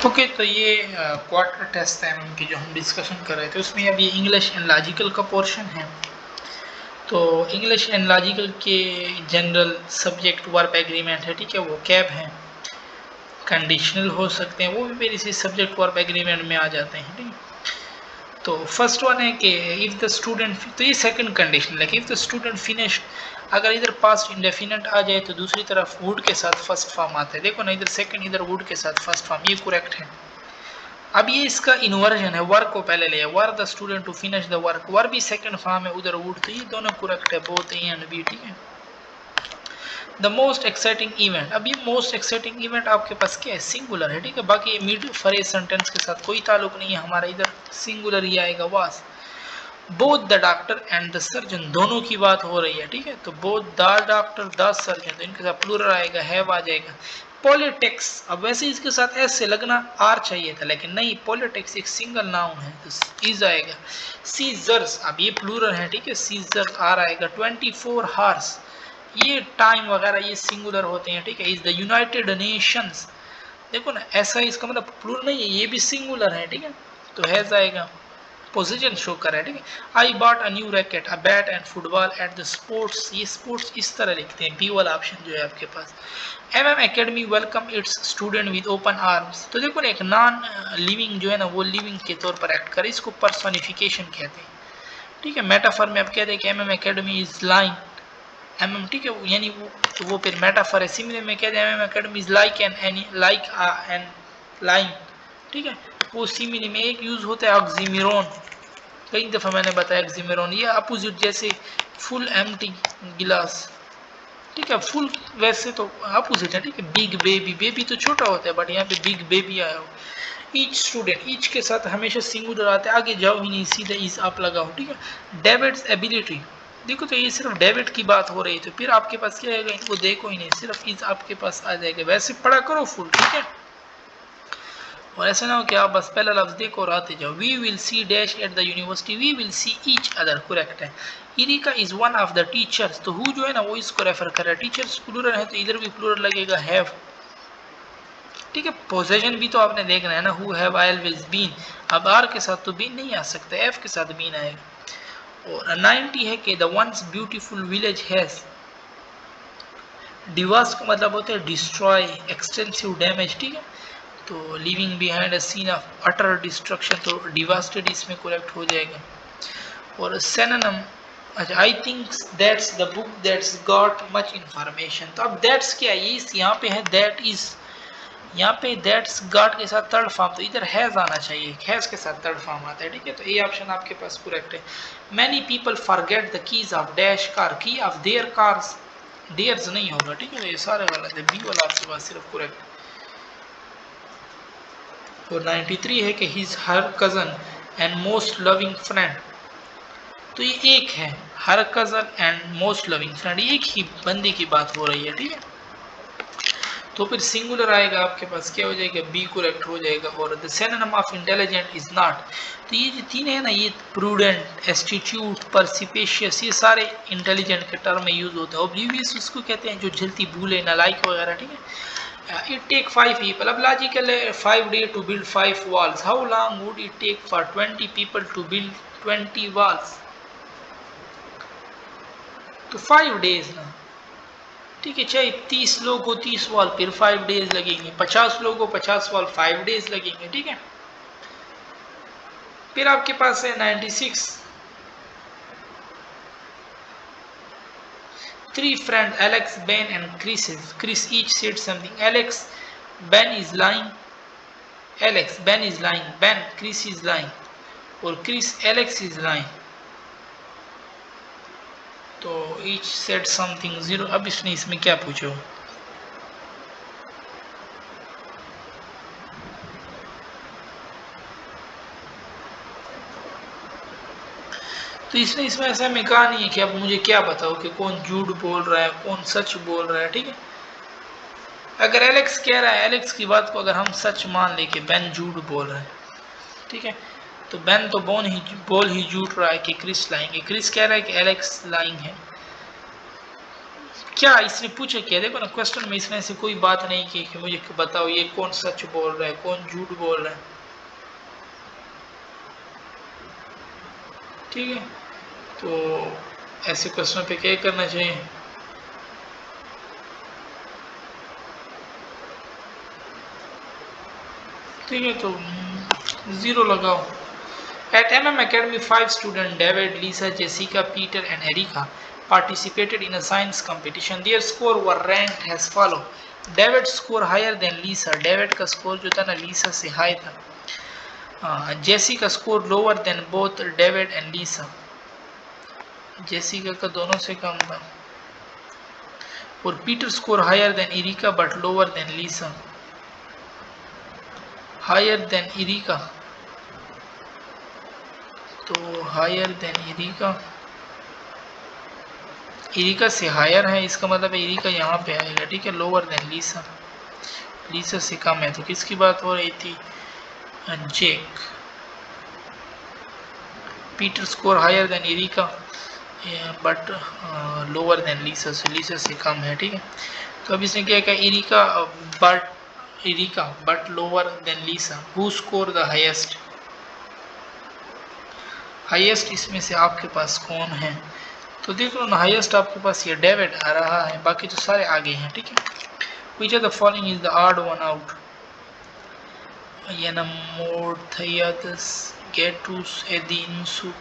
Okay, तो ये quarter test है एमएम की जो हम डिस्कशन कर रहे थे, उसमें अब ये इंग्लिश एंड लॉजिकल का पोर्शन है। तो इंग्लिश एंड लॉजिकल के जनरल सब्जेक्ट वर्ब एग्रीमेंट है, ठीक है, वो कैब है, कंडीशनल हो सकते हैं, वो भी मेरे इसी सब्जेक्ट वर्ब एग्रीमेंट में आ जाते हैं, ठीक है। तो फर्स्ट वन है कि इफ द स्टूडेंट, तो ये सेकंड कंडीशन है कि इफ द स्टूडेंट फिनिश, अगर इधर पास्ट इंडेफिनिट आ जाए तो दूसरी तरफ वुड के साथ फर्स्ट फॉर्म आता है। देखो ना, इधर सेकंड, इधर वुड के साथ फर्स्ट फॉर्म, ये करेक्ट है। अब ये इसका इन्वर्जन है, वर्क को पहले ले, work the student to finish the work, work भी सेकंड फॉर्म है, उधर वुड, तो ये दोनों करेक्ट है, बोथ ए एंड बी, ठीक है। द मोस्ट एक्साइटिंग इवेंट, अब ये मोस्ट एक्साइटिंग इवेंट आपके पास क्या है, सिंगुलर है, ठीक है। बाकी ये मिड फ्रेज सेंटेंस के साथ कोई ताल्लुक नहीं है हमारा, इधर सिंगुलर ही आएगा, वास। Both the doctor and the surgeon, दोनों की बात हो रही है, ठीक है। तो both the doctor the surgeon, तो इनके साथ प्लूरल आएगा, हैव आ जाएगा। पॉलिटिक्स, अब वैसे इसके साथ एस से लगना आर चाहिए था, लेकिन नहीं, पॉलिटिक्स एक सिंगल नाउन है, तो इज आएगा। सीजर्स, अब ये प्लूरल है, ठीक है, सीजर्स आर आएगा। 24 हार्स, ये टाइम वगैरह ये सिंगुलर होते हैं, ठीक है। इज द यूनाइटेड नेशंस, देखो ना, ऐसा इसका मतलब प्लूरल नहीं है, ये भी सिंगुलर है, ठीक है, तो हैज आएगा। पोजीशन शो कर रहा है, ठीक है। I bought a new racket, a bat and football at the sports, ये स्पोर्ट्स इस तरह लिखते हैं, बी वाला ऑप्शन जो है आपके पास। MM academy welcome its student with open arms, तो देखो ना, एक नॉन लिविंग जो है ना, वो लिविंग के तौर पर एक्ट करे, इसको पर्सोनिफिकेशन कहते हैं, ठीक है। मेटाफर में आप कहते हैं कि MM academy is line, MM, ठीक है, यानी वो, तो वो फिर मेटाफर है। सिमिलर में कहते हैं MM academy is like an like an line, ठीक है। वो सिमिलर में एक यूज होता है ऑक्सीमिरोन, कई दफ़ा मैंने बताया एक्सिमेरोन, ये अपोजिट, जैसे फुल एम्प्टी गिलास, ठीक है, फुल वैसे तो अपोजिट है, ठीक है। बिग बेबी, बेबी तो छोटा होता है, बट यहाँ पे बिग बेबी आया हो। ईच स्टूडेंट, ईच के साथ हमेशा सिंगुलर आते हैं, आगे जाओ ही नहीं, सीधा इज आप लगाओ, ठीक है। डेविड्स एबिलिटी, देखो तो ये सिर्फ डेविड की बात हो रही है, तो फिर आपके पास क्या आएगा, इनको देखो ही नहीं, सिर्फ इज आपके पास आ जाएगा। वैसे पढ़ा करो फुल, ठीक है, और ऐसा ना हो कि आप बस पहला लफ्ज देखो और आते जाओ। We will see dash at the university, we will see each other, correct है। Erica is one of the teachers, तो हु जो है ना वो इसको रेफर कर रहा है, टीचर्स प्लूरल है तो इधर भी प्लूरल लगेगा, हैव, ठीक है। पोजेशन भी तो आपने देखना है ना, हु हैव ऑलवेज बीन, अब आर के साथ तो बीन नहीं आ सकता, एफ के साथ बीन आएगा। और 90 है कि the ones beautiful village has, Divas का मतलब होता है डिस्ट्रॉय, एक्सटेंसिव डैमेज, ठीक है। तो living behind a scene of utter destruction, तो डिवास्टेड इसमें करेक्ट हो जाएगा। और सिनोनिम, अच्छा, I think that's the book that's got much information, तो अब दैट्स क्या है, इस यहाँ पे है दैट इज, यहाँ पे दैट्स गॉट के साथ थर्ड फॉर्म, तो इधर हैज आना चाहिए, हैज के साथ थर्ड फॉर्म आता है, ठीक है। तो ये ऑप्शन आपके पास करेक्ट है। Many people forget the keys of dash car, की ऑफ देयर कार्स, देयर्स नहीं होगा, ठीक है, तो ये सारे गलत है, बी वाला आपके पास सिर्फ करेक्ट। और 93 है कि his her cousin and most loving friend, तो ये एक है, her cousin and most loving friend, एक ही बंदे की बात हो रही है, ठीक है। तो फिर सिंगुलर आएगा आपके पास, क्या हो जाएगा, बी करेक्ट हो जाएगा। और the synonym of intelligent is not, तो ये जो तीन है ना, ये प्रूडेंट, एस्टिट्यूट, परसिपेशियस, ये सारे इंटेलिजेंट के टर्म में यूज होता है। ऑब्लिवियस उसको कहते हैं जो जल्दी भूले, नालायक वगैरह, ठीक है। इट टेक 5 पीपल, अब लॉजिकल है, 5 day to build 5 walls, how long would it take for 20 people to build 20 walls, तो 5 डेज ना, ठीक है। चाहे 30 लोग को 30 वॉल, फिर 5 डेज लगेंगे, 50 लोग को 50 वॉल, 5 डेज लगेंगे, ठीक है। फिर आपके पास है 96, 3 friends Alex, Ben and Chris each said something. Alex, Ben is lying, Alex, Ben is lying, Ben, Chris is lying, और Chris, Alex is lying, तो each said something 0। अब इसने इसमें क्या पूछो, तो इसने इसमें ऐसा में कहा नहीं है कि अब मुझे क्या बताओ कि कौन झूठ बोल रहा है कौन सच बोल रहा है, ठीक है। अगर एलेक्स कह रहा है, एलेक्स की बात को अगर हम सच मान ले कि बेन झूठ बोल रहा है, ठीक है, तो बेन तो बोल ही झूठ रहा है कि क्रिस लाइंग है, क्रिस कह रहा है कि एलेक्स लाइंग है, क्या इसने पूछा क्या, देखो ना क्वेश्चन में इसने ऐसे कोई बात नहीं की कि मुझे बताओ ये कौन सच बोल रहा है कौन झूठ बोल रहा है। ठीक है, तो ऐसे क्वेश्चन पे क्या करना चाहिए, ठीक है, तो 0 लगाओ। At MM Academy, 5 students, David, Lisa, Jessica, Peter, and Erika, participated in a science competition. Their score were ranked as follow. David score higher than Lisa. David का स्कोर जो था ना लीसा से हाई था। जेसी का score lower than both David and Lisa. Jessica का दोनों से कम था। और Peter score higher than Erica but lower than Lisa. Higher than Erica, तो हायर देन इरिका, इरिका से हायर है, इसका मतलब है इरिका यहाँ पे आएगा। ठीक है, लोअर देन लीसा, लीसा से कम है। तो किसकी बात हो रही थी, Jake. Peter score higher than Erica but lower than Lisa, से लीसा से कम है। ठीक है, तो अब इसने क्या कहा, Erica but lower than Lisa. Who score the highest, highest इसमें से आपके पास कौन है, तो देख लो ना हाईएस्ट आपके पास ये डेविड आ रहा है, बाकी तो सारे आगे हैं। ठीक है, which of the following is the odd one out, Yanamorthayadas, Getus, Edinsu,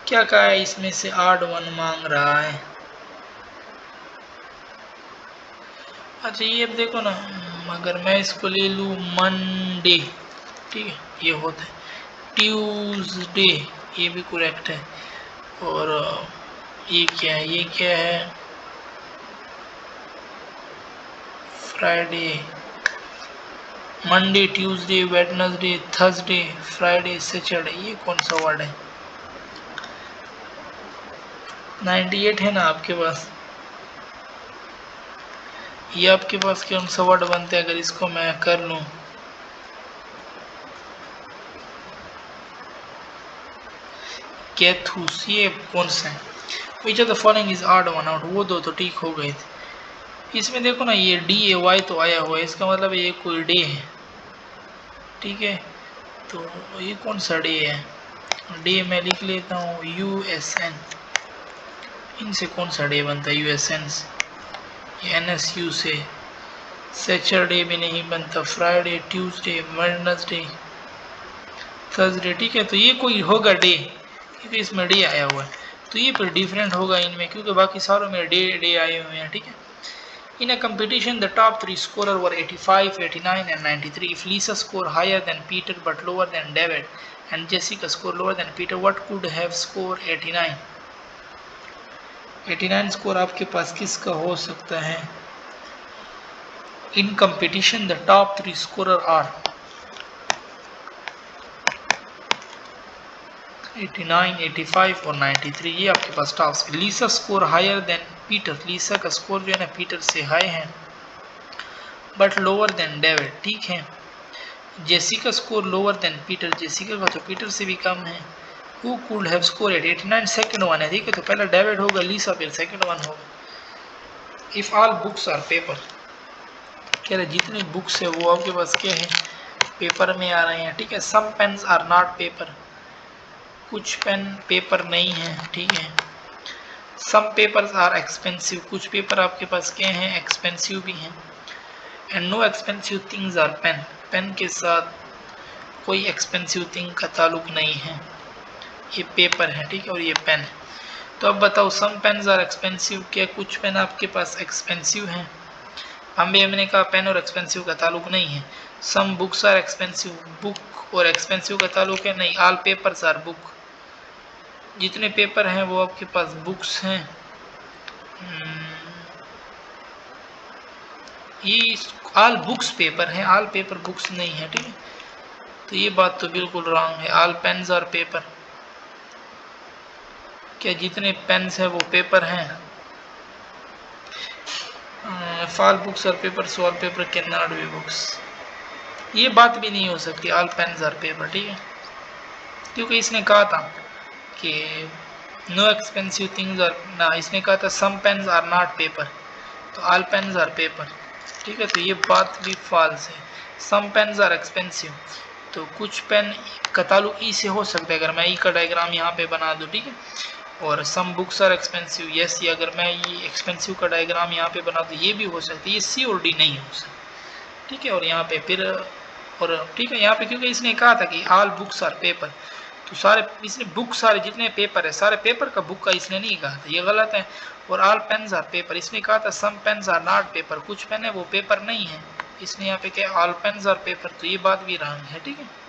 क्या कहा है इसमें से आड वन मांग रहा है। अच्छा ये अब देखो ना, अगर मैं इसको ले लूँ मंडे, ठीक है ये होता है, ट्यूसडे ये भी करेक्ट है, और ये क्या है, ये क्या है, Friday, Monday, Tuesday, Wednesday, Thursday, Friday, Saturday, ये कौन सा वर्ड है। 98 है ना आपके पास, ये आपके पास कौन सा वर्ड बनते हैं, अगर इसको मैं कर लूँ, कैथूस, ये कौन सा है। Which of the following is odd one out, वो दो तो ठीक हो गए थे। इसमें देखो ना ये डी ए वाई तो आया हुआ है, इसका मतलब ये कोई डे है। ठीक है, तो ये कौन सा डे है, डे मैं लिख लेता हूँ यू एस एन, इनसे कौन सा डे बनता है, यू एस एन से, एन एस यू से सैटरडे भी नहीं बनता, फ्राइडे, ट्यूसडे, वेडनेसडे, थर्सडे। ठीक है, तो ये कोई होगा डे, क्योंकि इसमें डे आया हुआ है, तो ये फिर डिफरेंट होगा इनमें, क्योंकि बाकी सारों में डे डे आए हुए हैं। ठीक है, in a competition the top 3 scorer were 85, 89 and 93। If Lisa score higher than Peter but lower than David and Jessica score lower than Peter, what could have score 89। 89 score आपके पास किसका हो सकता है। In competition the top 3 scorer are 89, 85 और 93, ये आपके पास tops. Lisa score higher than Peter, Lisa का स्कोर जो है ना पीटर से हाई है, बट लोअर देन डेविड। ठीक है, Jessica score lower than Peter, Jessica का तो पीटर से भी कम है। Who could have score 89, second one है। ठीक है, तो पहला डेविड होगा, लीसा फिर सेकंड वन होगा। If all books are paper, कह रहे जितने बुक्स है वो आपके पास क्या है, पेपर में आ रहे हैं। ठीक है, some pens are not paper, कुछ पेन पेपर नहीं है। ठीक है, सम पेपर्स आर एक्सपेंसिव, कुछ पेपर आपके पास क्या हैं, एक्सपेंसिव भी हैं। And no expensive things are pen, pen के साथ कोई एक्सपेंसिव थिंग का ताल्लुक नहीं है, ये पेपर है। ठीक है, और ये पेन है। तो अब बताओ, सम पेन्स आर एक्सपेंसिव, क्या कुछ पेन आपके पास एक्सपेंसिव हैं। हमने कहा पेन और एक्सपेंसिव का ताल्लुक नहीं है। Some books are expensive, book और एक्सपेंसिव का ताल्लुक है नहीं। ऑल पेपर्स आर बुक, जितने पेपर हैं वो आपके पास बुक्स हैं। ये ऑल बुक्स पेपर हैं, ऑल पेपर बुक्स नहीं है। ठीक है, तो ये बात तो बिल्कुल रॉन्ग है। ऑल पेन्स आर पेपर, क्या जितने पेन्स हैं वो पेपर हैं। All books are paper, so all paper can not be books, ये बात भी नहीं हो सकती ऑल पेन्स आर पेपर। ठीक है, क्योंकि इसने कहा था कि नो एक्सपेंसिव थिंग्स आर ना, इसने कहा था सम पेन्स आर नॉट पेपर, तो ऑल पेन्स आर पेपर। ठीक है, तो ये बात भी फॉल्स है। सम पेन्स आर एक्सपेंसिव, तो कुछ पेन का ताल्लुक ई से हो सकता है, अगर मैं ई का डायग्राम यहाँ पे बना दूँ, ठीक है। और some books are expensive, yes, ये अगर मैं ये एक्सपेंसिव का डायग्राम यहाँ पे बना दूँ, ये भी हो सकता है, ये सी और डी नहीं हो सकता। ठीक है, और यहाँ पे फिर और ठीक है, यहाँ पे क्योंकि इसने कहा था कि ऑल बुक्स आर पेपर, तो सारे इसने बुक सारे जितने पेपर है सारे पेपर का बुक का इसने नहीं कहा था, ये गलत है। और ऑल पेन्स आर पेपर, इसने कहा था सम पेन्स आर नॉट पेपर, कुछ पेन है वो पेपर नहीं है, इसने यहाँ पे क्या ऑल पेन्स आर पेपर, तो ये बात भी रॉन्ग है। ठीक है।